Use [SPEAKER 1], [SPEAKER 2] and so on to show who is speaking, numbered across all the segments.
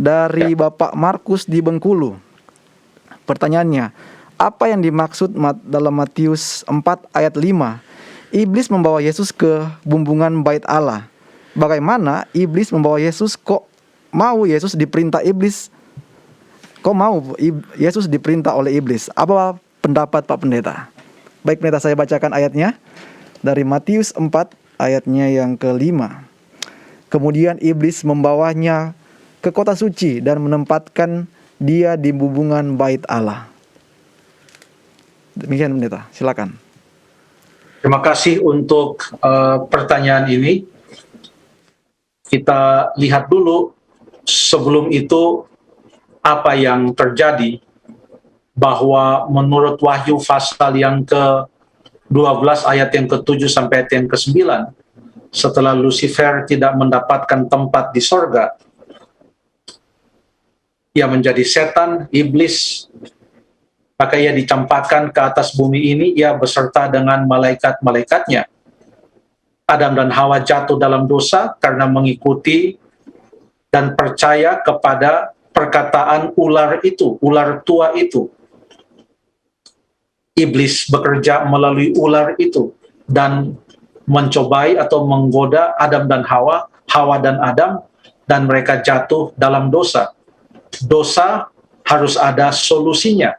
[SPEAKER 1] dari Bapak Markus di Bengkulu. Pertanyaannya, apa yang dimaksud dalam Matius 4 ayat 5? Iblis membawa Yesus ke bumbungan bait Allah. Bagaimana iblis membawa Yesus? Kok mau Yesus diperintah iblis? Kok mau Yesus diperintah oleh iblis? Apa pendapat Pak Pendeta? Baik Pendeta, saya bacakan ayatnya dari Matius 4 ayatnya yang ke-5. Kemudian iblis membawanya ke kota suci dan menempatkan dia di bumbungan bait Allah. Demikian Pendeta, silakan.
[SPEAKER 2] Terima kasih untuk pertanyaan ini. Kita lihat dulu sebelum itu apa yang terjadi, bahwa menurut Wahyu pasal yang ke-12 ayat yang ke-7 sampai ayat yang ke-9, setelah Lucifer tidak mendapatkan tempat di sorga, ia menjadi setan, iblis, maka ia dicampakkan ke atas bumi ini, ia beserta dengan malaikat-malaikatnya. Adam dan Hawa jatuh dalam dosa karena mengikuti dan percaya kepada perkataan ular itu, ular tua itu. Iblis bekerja melalui ular itu dan mencobai atau menggoda Adam dan Hawa, Hawa dan Adam, dan mereka jatuh dalam dosa. Dosa harus ada solusinya.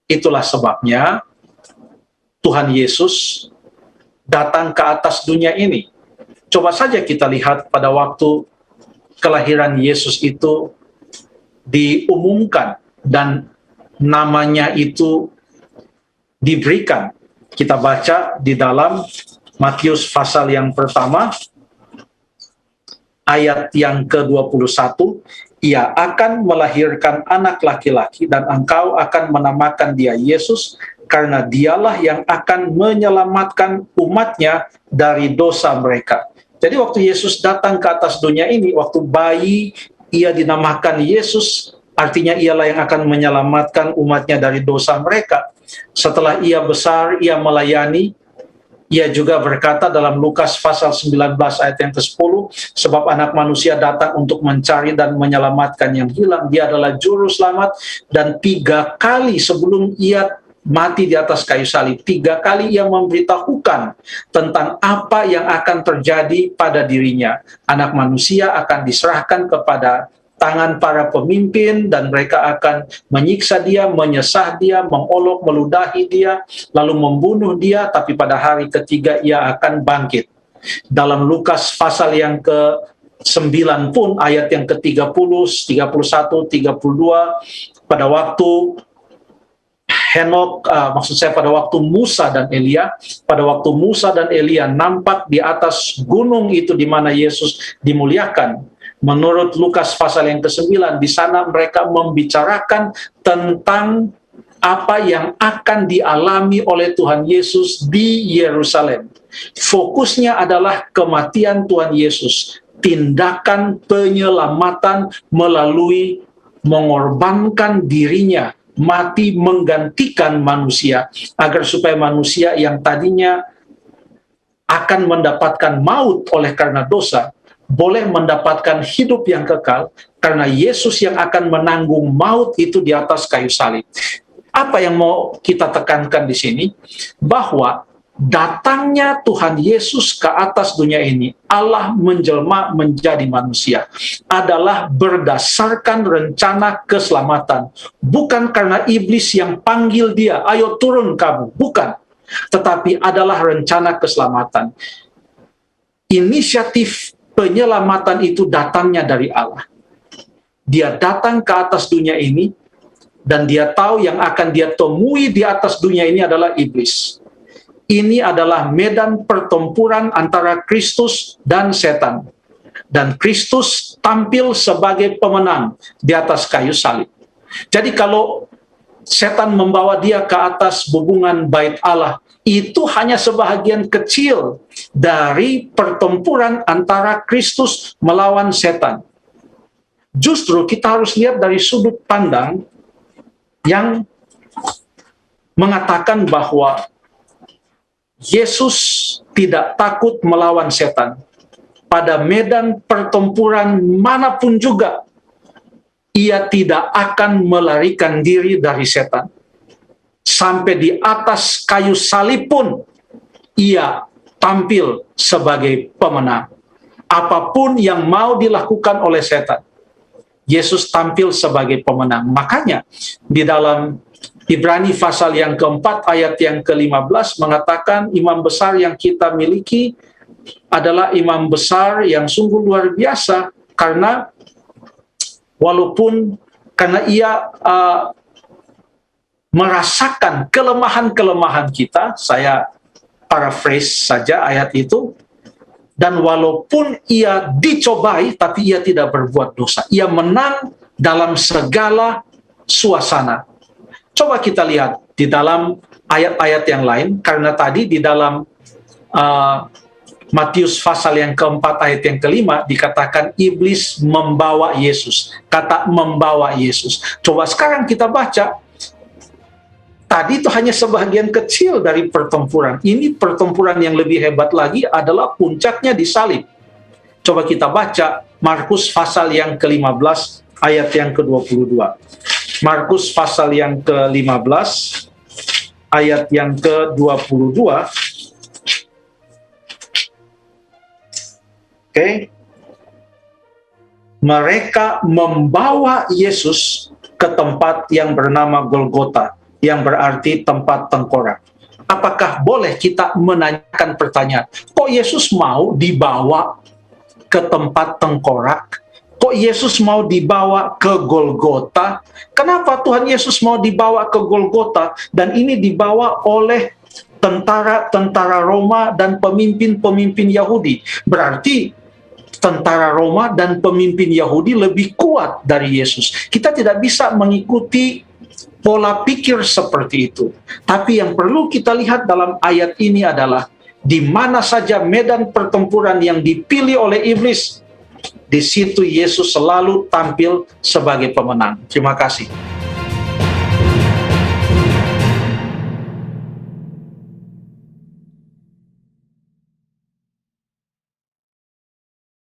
[SPEAKER 2] Itulah sebabnya Tuhan Yesus datang ke atas dunia ini. Coba saja kita lihat pada waktu kelahiran Yesus itu diumumkan dan namanya itu diberikan. Kita baca di dalam Matius pasal yang pertama, ayat yang ke-21, ia akan melahirkan anak laki-laki dan engkau akan menamakan dia Yesus, karena dialah yang akan menyelamatkan umatnya dari dosa mereka. Jadi waktu Yesus datang ke atas dunia ini, waktu bayi, ia dinamakan Yesus, artinya ialah yang akan menyelamatkan umatnya dari dosa mereka. Setelah ia besar, ia melayani. Ia juga berkata dalam Lukas pasal 19 ayat yang ke-10, sebab anak manusia datang untuk mencari dan menyelamatkan yang hilang. Dia adalah juru selamat, dan 3 kali sebelum ia mati di atas kayu salib, 3 kali ia memberitahukan tentang apa yang akan terjadi pada dirinya. Anak manusia akan diserahkan kepada tangan para pemimpin, dan mereka akan menyiksa dia, menyesah dia, mengolok, meludahi dia, lalu membunuh dia, tapi pada hari ketiga ia akan bangkit. Dalam Lukas pasal yang ke-9 pun, ayat yang ke-30, 31, 32, pada waktu Henok, pada waktu Musa dan Elia, nampak di atas gunung itu di mana Yesus dimuliakan. Menurut Lukas pasal yang ke-9, di sana mereka membicarakan tentang apa yang akan dialami oleh Tuhan Yesus di Yerusalem. Fokusnya adalah kematian Tuhan Yesus, tindakan penyelamatan melalui mengorbankan dirinya, mati menggantikan manusia, agar supaya manusia yang tadinya akan mendapatkan maut oleh karena dosa, boleh mendapatkan hidup yang kekal, karena Yesus yang akan menanggung maut itu di atas kayu salib. Apa yang mau kita tekankan di sini? Bahwa datangnya Tuhan Yesus ke atas dunia ini, Allah menjelma menjadi manusia, adalah berdasarkan rencana keselamatan. Bukan karena iblis yang panggil dia, ayo turun kamu, bukan. Tetapi adalah rencana keselamatan. Inisiatif penyelamatan itu datangnya dari Allah. Dia datang ke atas dunia ini, dan dia tahu yang akan dia temui di atas dunia ini adalah iblis. Ini adalah medan pertempuran antara Kristus dan setan. Dan Kristus tampil sebagai pemenang di atas kayu salib. Jadi kalau setan membawa dia ke atas bumbungan bait Allah, itu hanya sebahagian kecil dari pertempuran antara Kristus melawan setan. Justru kita harus lihat dari sudut pandang yang mengatakan bahwa Yesus tidak takut melawan setan. Pada medan pertempuran manapun juga, ia tidak akan melarikan diri dari setan. Sampai di atas kayu salib pun ia tampil sebagai pemenang. Apapun yang mau dilakukan oleh setan, Yesus tampil sebagai pemenang. Makanya di dalam Ibrani pasal yang keempat ayat yang ke-15 mengatakan imam besar yang kita miliki adalah imam besar yang sungguh luar biasa, karena karena ia merasakan kelemahan-kelemahan kita. Saya paraphrase saja ayat itu. Dan walaupun ia dicobai, tapi ia tidak berbuat dosa. Ia menang dalam segala suasana. Coba kita lihat di dalam ayat-ayat yang lain, karena tadi di dalam Matius pasal yang keempat ayat yang kelima dikatakan iblis membawa Yesus. Kata membawa Yesus. Coba sekarang kita baca. Tadi itu hanya sebagian kecil dari pertempuran. Ini pertempuran yang lebih hebat lagi adalah puncaknya di salib. Coba kita baca Markus pasal yang ke-15 ayat yang ke-22. Markus pasal yang ke-15 ayat yang ke-22. Oke. Mereka membawa Yesus ke tempat yang bernama Golgota, yang berarti tempat tengkorak. Apakah boleh kita menanyakan pertanyaan, kok Yesus mau dibawa ke tempat tengkorak? Kok Yesus mau dibawa ke Golgota? Kenapa Tuhan Yesus mau dibawa ke Golgota? Dan ini dibawa oleh tentara-tentara Roma dan pemimpin-pemimpin Yahudi. Berarti tentara Roma dan pemimpin Yahudi lebih kuat dari Yesus. Kita tidak bisa mengikuti pola pikir seperti itu. Tapi yang perlu kita lihat dalam ayat ini adalah di mana saja medan pertempuran yang dipilih oleh iblis, di situ Yesus selalu tampil sebagai pemenang. Terima kasih.